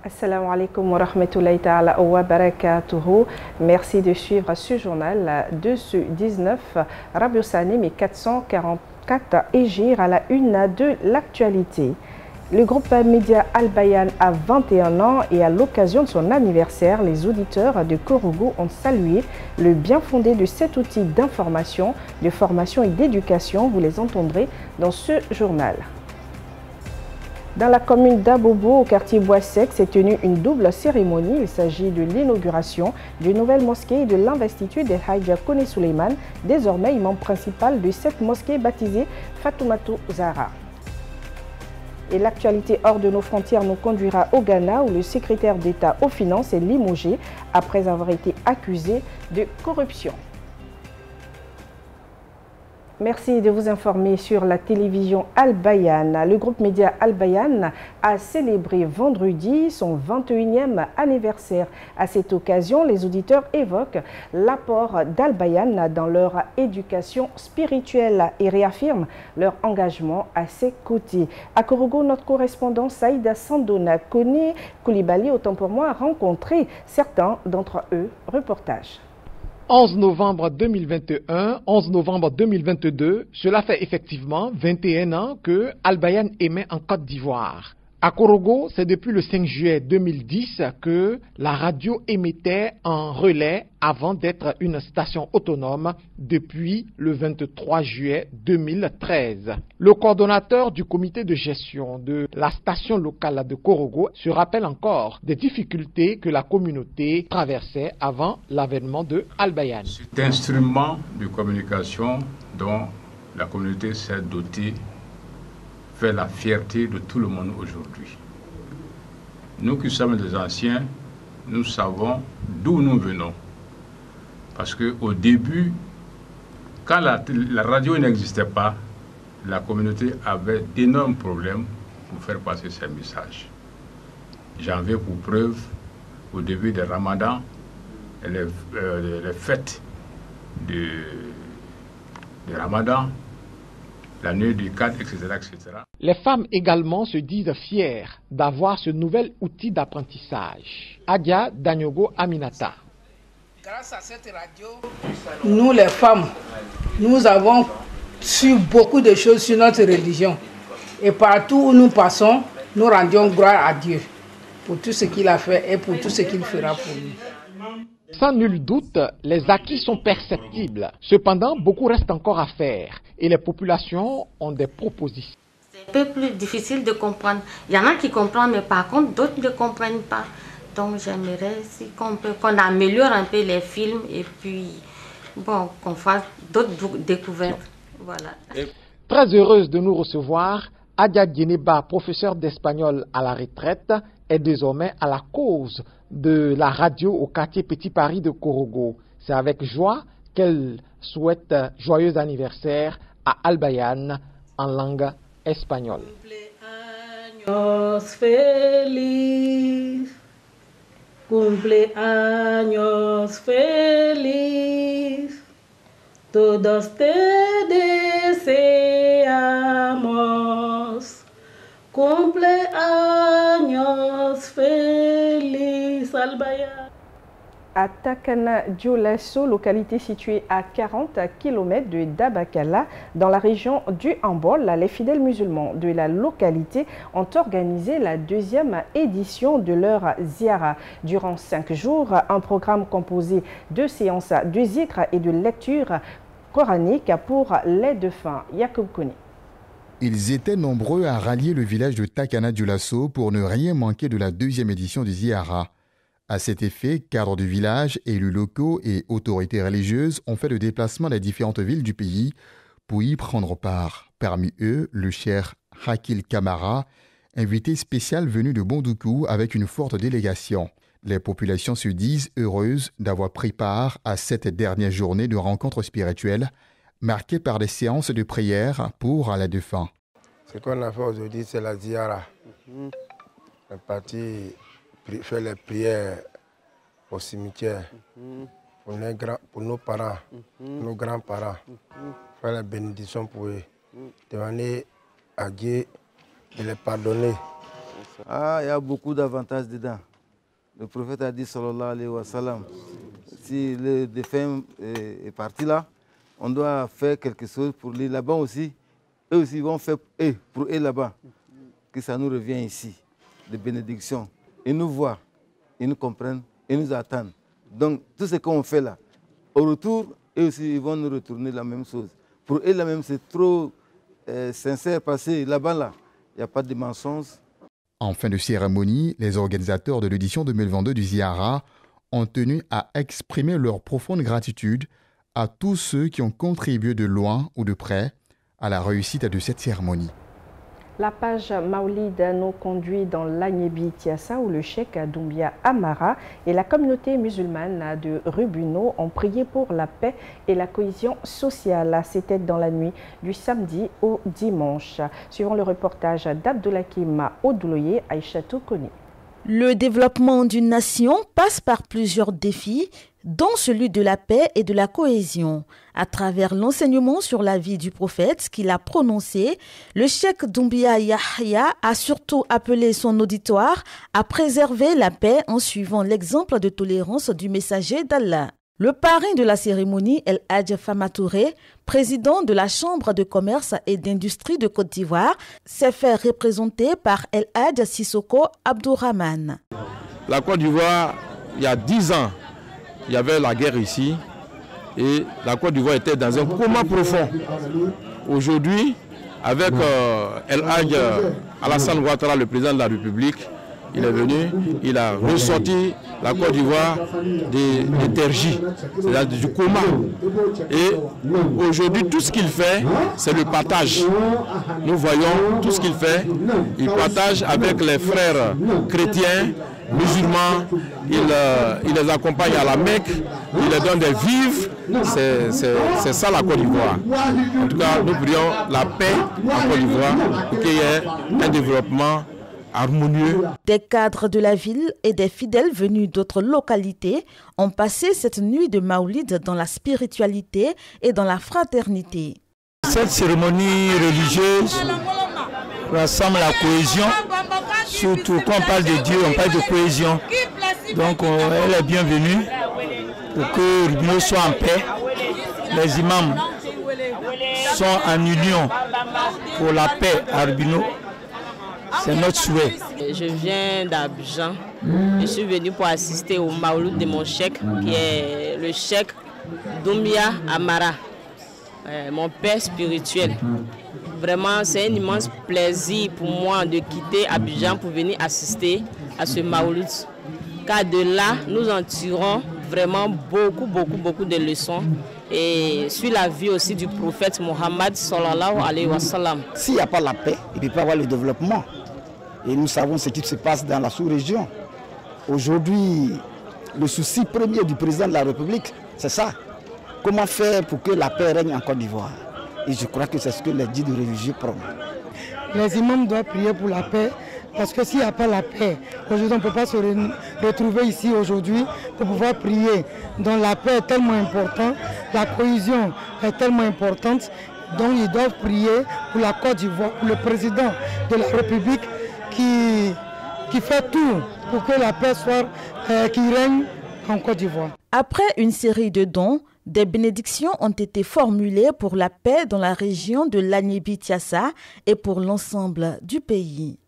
Assalamu alaikum wa rahmatullahi ta'ala wa barakatuhu. Merci de suivre ce journal de ce 19 Rabiul Thani 1444 Hégire à la une de l'actualité. Le groupe média Al Bayan a 21 ans et à l'occasion de son anniversaire, les auditeurs de Korogo ont salué le bien fondé de cet outil d'information, de formation et d'éducation. Vous les entendrez dans ce journal. Dans la commune d'Abobo, au quartier Bois-Sec, s'est tenue une double cérémonie. Il s'agit de l'inauguration d'une nouvelle mosquée et de l'investiture de Haïdja Kone Suleiman, désormais imam principal de cette mosquée baptisée Fatoumata Zahra. Et l'actualité hors de nos frontières nous conduira au Ghana où le secrétaire d'État aux Finances est limogé après avoir été accusé de corruption. Merci de vous informer sur la télévision Al Bayan. Le groupe média Al Bayan a célébré vendredi son 21e anniversaire. À cette occasion, les auditeurs évoquent l'apport d'Al Bayan dans leur éducation spirituelle et réaffirment leur engagement à ses côtés. À Korogo, notre correspondant Saïda Sandona Kone Koulibaly, autant pour moi, a rencontré certains d'entre eux. Reportage. 11 novembre 2021, 11 novembre 2022, cela fait effectivement 21 ans que Al Bayan émet en Côte d'Ivoire. À Korogo, c'est depuis le 5 juillet 2010 que la radio émettait en relais avant d'être une station autonome depuis le 23 juillet 2013. Le coordonnateur du comité de gestion de la station locale de Korogo se rappelle encore des difficultés que la communauté traversait avant l'avènement de Al Bayan. Cet instrument de communication dont la communauté s'est dotée fait la fierté de tout le monde aujourd'hui. Nous qui sommes des anciens, nous savons d'où nous venons. Parce qu'au début, quand la radio n'existait pas, la communauté avait d'énormes problèmes pour faire passer ses messages. J'en veux pour preuve, au début des Ramadan, les fêtes de Ramadan, la nuit du 4, etc., etc. Les femmes également se disent fières d'avoir ce nouvel outil d'apprentissage. Adia Danyogo Aminata. Grâce à cette radio, nous les femmes, nous avons su beaucoup de choses sur notre religion. Et partout où nous passons, nous rendions gloire à Dieu pour tout ce qu'il a fait et pour tout ce qu'il fera pour nous. Sans nul doute, les acquis sont perceptibles. Cependant, beaucoup reste encore à faire et les populations ont des propositions. C'est un peu plus difficile de comprendre. Il y en a qui comprennent, mais par contre, d'autres ne comprennent pas. Donc, j'aimerais qu'on améliore un peu les films et puis bon, qu'on fasse d'autres découvertes. Voilà. Très heureuse de nous recevoir, Adia Dieneba, professeure d'espagnol à la retraite, est désormais à la cause de la radio au quartier Petit Paris de Korogo. C'est avec joie qu'elle souhaite joyeux anniversaire à Al Bayan en langue espagnole. Cumpleaños feliz, cumpleaños feliz, todos te deseamos. Cumpleaños feliz, Al Bayan. À Takana Dioulasso, localité située à 40 km de Dabakala, dans la région du Hambol, les fidèles musulmans de la localité ont organisé la deuxième édition de leur ziara. Durant 5 jours, un programme composé de séances de zikr et de lecture coranique pour les défunts. Yacoub Koni. Ils étaient nombreux à rallier le village de Takana Dioulasso pour ne rien manquer de la deuxième édition du Ziara. À cet effet, cadres du village, élus locaux et autorités religieuses ont fait le déplacement des différentes villes du pays pour y prendre part. Parmi eux, le cher Hakil Kamara, invité spécial venu de Bondoukou avec une forte délégation. Les populations se disent heureuses d'avoir pris part à cette dernière journée de rencontres spirituelles marquée par des séances de prière pour les défunts. Ce qu'on a fait aujourd'hui, c'est la ziara. On est parti faire les prières au cimetière pour nos parents, nos grands-parents, faire la bénédiction pour eux, demander à Dieu de les pardonner Ah, il y a beaucoup d'avantages dedans. Le prophète a dit, sallallahu alayhi wa sallam, si le défunt est parti là, on doit faire quelque chose pour lui là-bas aussi. Eux aussi vont faire pour eux là-bas. Que ça nous revient ici, de bénédiction. Ils nous voient, ils nous comprennent, ils nous attendent. Donc, tout ce qu'on fait là, au retour, eux aussi, ils vont nous retourner la même chose. Pour eux, la même, c'est trop sincère, parce que là-bas, là, il n'y a pas de mensonges. En fin de cérémonie, les organisateurs de l'édition 2022 du Ziyara ont tenu à exprimer leur profonde gratitude à tous ceux qui ont contribué de loin ou de près à la réussite de cette cérémonie. La page Maoulid nous conduit dans l'Agnébi Tiassa où le cheikh Doumbia Amara et la communauté musulmane de Rubuno ont prié pour la paix et la cohésion sociale. C'était dans la nuit du samedi au dimanche. Suivant le reportage d'Abdoulakim Odouloye, Aïchatou Koni. Le développement d'une nation passe par plusieurs défis, dont celui de la paix et de la cohésion. À travers l'enseignement sur la vie du prophète qu'il a prononcé, le cheikh Doumbia Yahya a surtout appelé son auditoire à préserver la paix en suivant l'exemple de tolérance du messager d'Allah. Le parrain de la cérémonie, El Hadj Fama Touré, président de la Chambre de commerce et d'industrie de Côte d'Ivoire, s'est fait représenter par El Hadj Sissoko Abdourahmane. La Côte d'Ivoire, il y a 10 ans, il y avait la guerre ici et la Côte d'Ivoire était dans un coma profond. Aujourd'hui, avec El Hadj Alassane Ouattara, le président de la République, il est venu, il a ressorti la Côte d'Ivoire des tergies, c'est-à-dire du coma. Et aujourd'hui, tout ce qu'il fait, c'est le partage. Nous voyons tout ce qu'il fait. Il partage avec les frères chrétiens, musulmans, il les accompagne à la Mecque, il leur donne des vivres. C'est ça la Côte d'Ivoire. En tout cas, nous prions la paix en Côte d'Ivoire pour qu'il y ait un développement harmonieux. Des cadres de la ville et des fidèles venus d'autres localités ont passé cette nuit de Maoulid dans la spiritualité et dans la fraternité. Cette cérémonie religieuse rassemble la cohésion, surtout quand on parle de Dieu, on parle de cohésion. Donc elle est bienvenue pour que Rubuno soit en paix. Les imams sont en union pour la paix à Rubuno. C'est notre souhait. Je viens d'Abidjan. Je suis venu pour assister au Maouloud de mon cheikh, qui est le cheikh Doumbia Amara, mon père spirituel. Vraiment, c'est un immense plaisir pour moi de quitter Abidjan pour venir assister à ce Maouloud. Car de là, nous en tirons vraiment beaucoup de leçons. Et sur la vie aussi du prophète Mohammed sallallahu alayhi wa sallam. S'il n'y a pas la paix, il ne peut pas avoir le développement. Et nous savons ce qui se passe dans la sous-région. Aujourd'hui, le souci premier du président de la République, c'est ça. Comment faire pour que la paix règne en Côte d'Ivoire? Et je crois que c'est ce que les guides religieux prônent. Les imams doivent prier pour la paix, parce que s'il n'y a pas la paix, aujourd'hui on ne peut pas se retrouver ici aujourd'hui pour pouvoir prier. Donc la paix est tellement importante, la cohésion est tellement importante, donc ils doivent prier pour la Côte d'Ivoire, pour le président de la République qui fait tout pour que la paix soit, qui règne en Côte d'Ivoire. Après une série de dons, des bénédictions ont été formulées pour la paix dans la région de l'Agnébi Tiassa et pour l'ensemble du pays.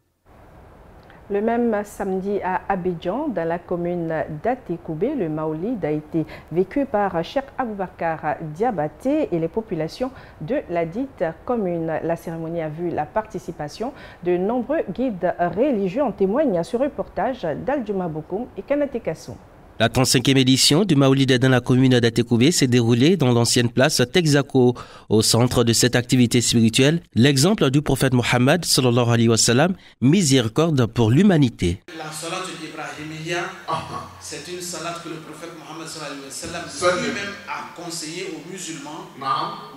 Le même samedi à Abidjan, dans la commune d'Atekoubé, le Maoulid a été vécu par Cheikh Aboubakar Diabaté et les populations de la dite commune. La cérémonie a vu la participation de nombreux guides religieux. En témoigne ce reportage d'Aldjuma Bokoum et Kanate Kassou. La 35e édition du Maoulid dans la commune d'Atekoubé s'est déroulée dans l'ancienne place Texaco. Au centre de cette activité spirituelle, l'exemple du prophète Mohammed sallallahu alayhi wa sallam, miséricorde pour l'humanité. La salat ibrahimiya, c'est une salat que le prophète Mohammed sallallahu alayhi wa sallam lui-même a conseillé aux musulmans.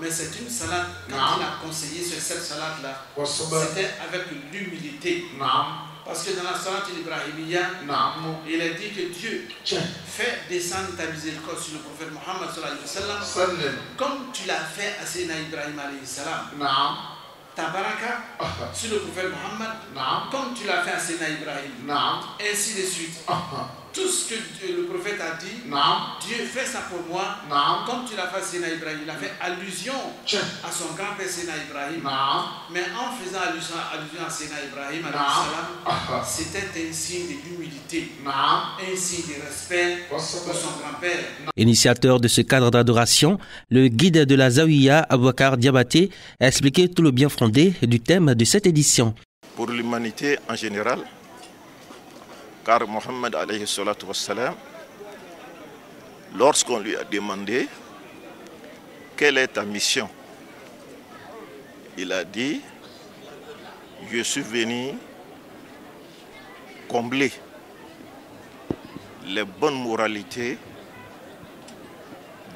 Mais c'est une salat, quand il a conseillé sur cette salat-là, c'était avec l'humilité. Parce que dans la salat ibrahimiya, il a dit que Dieu fait descendre ta miséricorde sur le prophète Mohammed sallallahu alayhi wa sallam, comme tu l'as fait à Sayyidina Ibrahim alayhi salam. ta baraka sur le prophète Mohammed, comme tu l'as fait à Sénat Ibrahim, ainsi de suite. Tout ce que le prophète a dit, Dieu fait ça pour moi, comme tu l'as fait à Sénat Ibrahim. Il a fait allusion à son grand-père Sénat Ibrahim, mais en faisant allusion à Sénat Ibrahim, c'était un signe d'humilité, un signe de respect pour son grand-père. Initiateur de ce cadre d'adoration, le guide de la Zawiya, Aboubakar Diabaté, a expliqué tout le bien fondé du thème de cette édition. Pour l'humanité en général, car Mohammed alayhi salatu wassalam, lorsqu'on lui a demandé quelle est ta mission, il a dit: je suis venu combler les bonnes moralités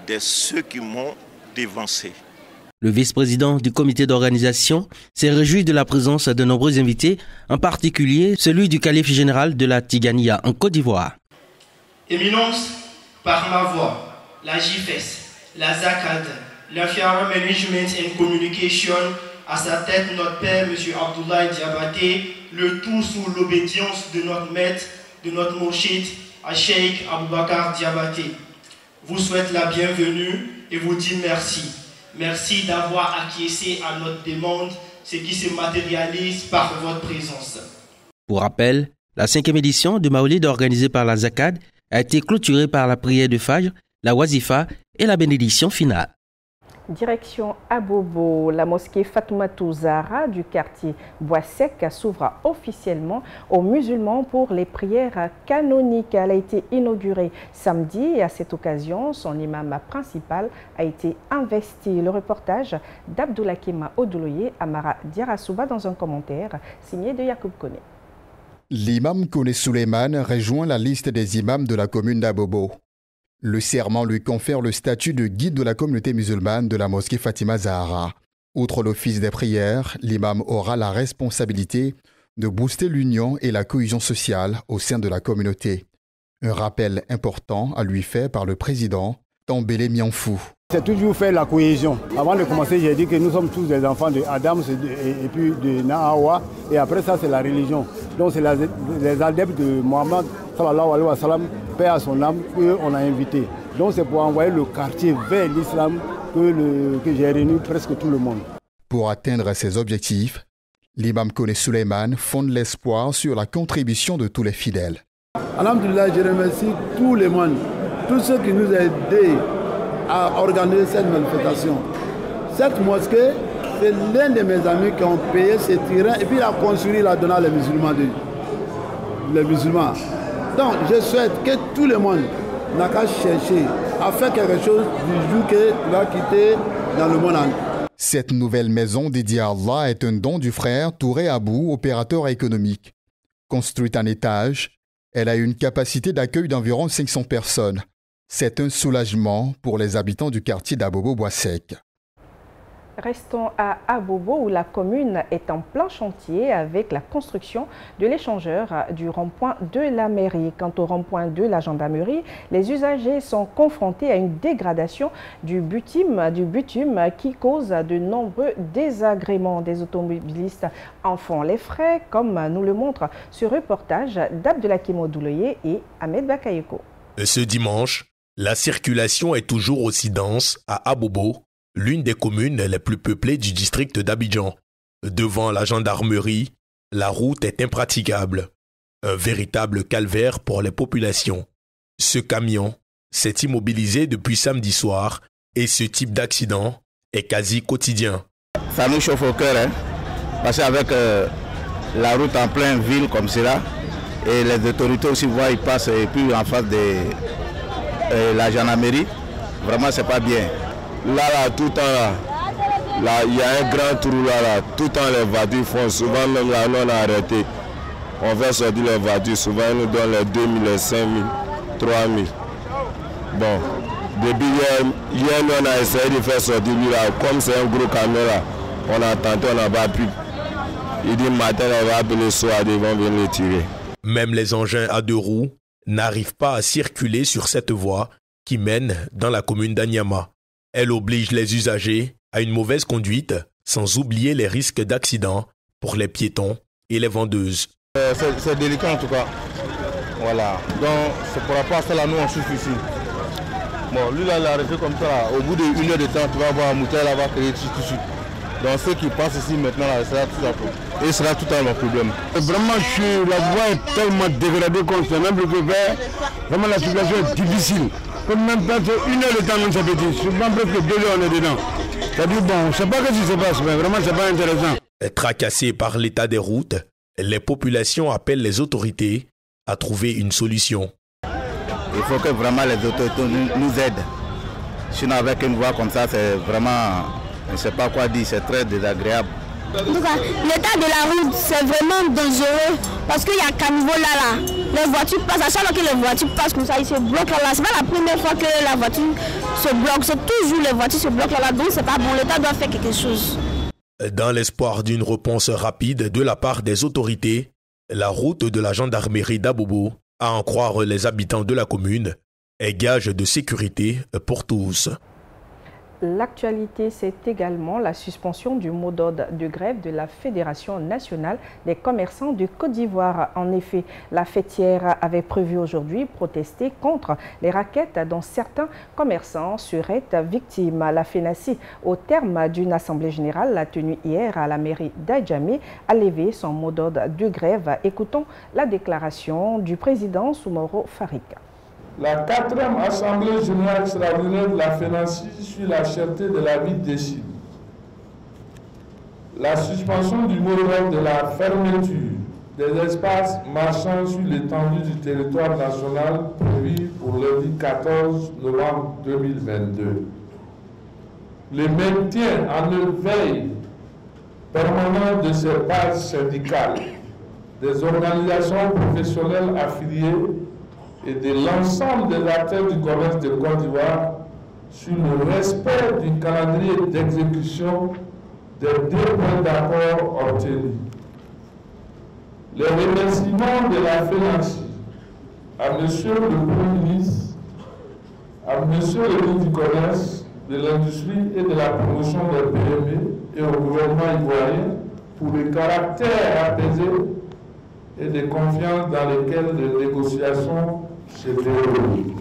de ceux qui m'ont dévancé. Le vice-président du comité d'organisation s'est réjoui de la présence de nombreux invités, en particulier celui du calife général de la Tigania en Côte d'Ivoire. Éminence, par ma voix, la JFES, la ZACAD, l'Inferior Management and Communication, à sa tête notre père, M. Abdoulaye Diabaté, le tout sous l'obédience de notre maître, de notre mourchid, à Cheikh Aboubakar Diabaté, vous souhaite la bienvenue et vous dit merci. Merci d'avoir acquiescé à notre demande, ce qui se matérialise par votre présence. Pour rappel, la 5e édition du Maoulid organisée par la ZACAD a été clôturée par la prière de Fajr, la Wazifa et la bénédiction finale. Direction Abobo, la mosquée Fatoumata Zahra du quartier Bois-Sec s'ouvre officiellement aux musulmans pour les prières canoniques. Elle a été inaugurée samedi et à cette occasion, son imam principal a été investi. Le reportage d'Abdoulakima Odouloye Amara Diarasouba dans un commentaire signé de Yacoub Kone. L'imam Kone Souleymane rejoint la liste des imams de la commune d'Abobo. Le serment lui confère le statut de guide de la communauté musulmane de la mosquée Fatima Zahra. Outre l'office des prières, l'imam aura la responsabilité de booster l'union et la cohésion sociale au sein de la communauté. Un rappel important à lui fait par le président Tambélé Mianfou. C'est toujours faire la cohésion. Avant de commencer, j'ai dit que nous sommes tous des enfants de Adam et puis de Nahawa. Et après ça, c'est la religion. Donc c'est les adeptes de Mohammed, sallallahu alayhi wa sallam, paix à son âme, qu'on a invité. Donc c'est pour envoyer le quartier vers l'islam que j'ai réuni presque tout le monde. Pour atteindre ces objectifs, l'imam Kone Souleymane fonde l'espoir sur la contribution de tous les fidèles. Alhamdulillah, je remercie tout le monde, tous ceux qui nous ont aidés à organiser cette manifestation. Cette mosquée, c'est l'un de mes amis qui ont payé ce terrain et puis il a construit la donnant les musulmans. Donc je souhaite que tout le monde n'a qu'à chercher à faire quelque chose du jour qu'il va quitter dans le monde entier. Cette nouvelle maison dédiée à Allah est un don du frère Touré Abou, opérateur économique. Construite en étage, elle a une capacité d'accueil d'environ 500 personnes. C'est un soulagement pour les habitants du quartier d'Abobo-Bois-Sec. Restons à Abobo où la commune est en plein chantier avec la construction de l'échangeur du rond-point de la mairie. Quant au rond-point de la gendarmerie, les usagers sont confrontés à une dégradation du bitume qui cause de nombreux désagréments. Des automobilistes en font les frais, comme nous le montre ce reportage d'Abdoulakim Odouloye et Ahmed Bakayeko. Ce dimanche, la circulation est toujours aussi dense à Abobo, l'une des communes les plus peuplées du district d'Abidjan. Devant la gendarmerie, la route est impraticable. Un véritable calvaire pour les populations. Ce camion s'est immobilisé depuis samedi soir et ce type d'accident est quasi quotidien. Ça nous chauffe au cœur, parce qu'avec la route en pleine ville comme cela, et les autorités aussi voient, ils passent et puis en face de la gendarmerie, vraiment c'est pas bien. Là, tout le temps, là, il y a un grand trou là, tout le temps les voitures font, souvent même là, on a arrêté. On va sortir les voitures, souvent ils nous donnent les 2000, les 5000, 3000. Bon, depuis hier, on a essayé de faire sortir lui là, comme c'est un gros camion là, on a tenté, on n'a pas pu. Il dit matin, on va appeler le soir, ils vont venir les tirer. Même les engins à 2 roues n'arrivent pas à circuler sur cette voie qui mène dans la commune d'Anyama. Elle oblige les usagers à une mauvaise conduite sans oublier les risques d'accidents pour les piétons et les vendeuses. C'est délicat en tout cas. Voilà. Donc c'est pour rapport à ça là, nous on souffre ici. Bon, lui là il a arrêté comme ça là. Au bout d'une heure de temps, tu vas voir un mouton là va créer tout de suite. Donc ceux qui passent ici maintenant là, sera tout à coup. Et ce sera tout à leur problème. Vraiment, la voie est tellement dégradée qu'on se même le faire. Vraiment la situation est difficile. Comme même pas une heure de temps, on s'appelle. Souvent presque 2 heures on est dedans. C'est-à-dire bon, je ne sais pas ce qui se passe, mais vraiment c'est pas intéressant. Tracassés par l'état des routes, les populations appellent les autorités à trouver une solution. Il faut que vraiment les autorités nous aident. Sinon avec une voie comme ça, c'est vraiment, je ne sais pas quoi dire, c'est très désagréable. En tout cas, l'état de la route, c'est vraiment dangereux parce qu'il y a qu'à niveau là, les voitures passent, à chaque fois que les voitures passent comme ça, ils se bloquent là. C'est pas la première fois que la voiture se bloque, c'est toujours les voitures se bloquent là, donc c'est pas bon, l'état doit faire quelque chose. Dans l'espoir d'une réponse rapide de la part des autorités, la route de la gendarmerie d'Abobo, à en croire les habitants de la commune, est gage de sécurité pour tous. L'actualité, c'est également la suspension du mot d'ordre de grève de la Fédération nationale des commerçants de Côte d'Ivoire. En effet, la fêtière avait prévu aujourd'hui protester contre les rackets dont certains commerçants seraient victimes. La FENACI, au terme d'une assemblée générale tenue hier à la mairie d'Adjamé, a levé son mot d'ordre de grève. Écoutons la déclaration du président Soumoro Farika. La 4e Assemblée générale extraordinaire de la FENACI sur la cherté de la vie décide la suspension du mot d'ordre de la fermeture des espaces marchands sur l'étendue du territoire national prévu pour le lundi 14 novembre 2022. Le maintien en éveil permanent de ces bases syndicales, des organisations professionnelles affiliées et de l'ensemble des acteurs du commerce de Côte d'Ivoire sur le respect du calendrier d'exécution des 2 points d'accord obtenus. Les remerciements de la FENACI à Monsieur le Premier ministre, à Monsieur le ministre du Commerce, de l'Industrie et de la Promotion des PME et au gouvernement ivoirien pour le caractère apaisé et de confiance dans lesquels les négociations se déroulent.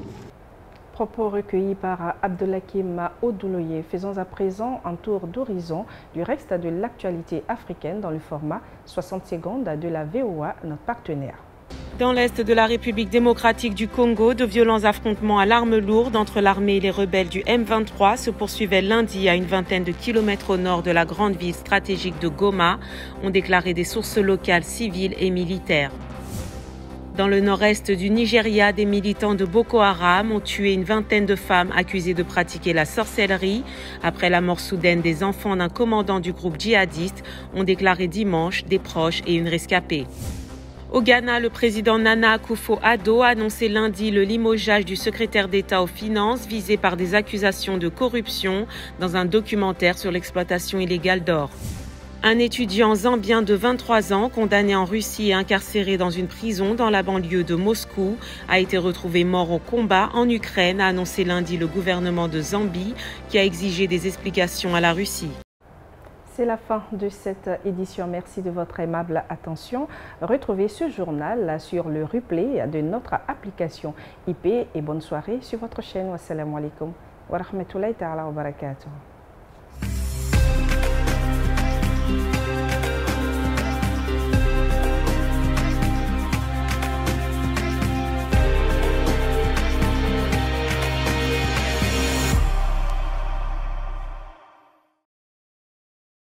Propos recueillis par Abdelhakim Odouloye. Faisons à présent un tour d'horizon du reste de l'actualité africaine dans le format 60 secondes de la VOA, notre partenaire. Dans l'est de la République démocratique du Congo, de violents affrontements à l'arme lourde entre l'armée et les rebelles du M23 se poursuivaient lundi à une vingtaine de kilomètres au nord de la grande ville stratégique de Goma, ont déclaré des sources locales civiles et militaires. Dans le nord-est du Nigeria, des militants de Boko Haram ont tué une vingtaine de femmes accusées de pratiquer la sorcellerie après la mort soudaine des enfants d'un commandant du groupe djihadiste, ont déclaré dimanche des proches et une rescapée. Au Ghana, le président Nana Akufo-Addo a annoncé lundi le limogeage du secrétaire d'État aux Finances visé par des accusations de corruption dans un documentaire sur l'exploitation illégale d'or. Un étudiant zambien de 23 ans, condamné en Russie et incarcéré dans une prison dans la banlieue de Moscou, a été retrouvé mort au combat en Ukraine, a annoncé lundi le gouvernement de Zambie, qui a exigé des explications à la Russie. C'est la fin de cette édition. Merci de votre aimable attention. Retrouvez ce journal sur le replay de notre application IP et bonne soirée sur votre chaîne. Wassalamu alaikum wa rahmatullahi ta'ala wa barakatuh.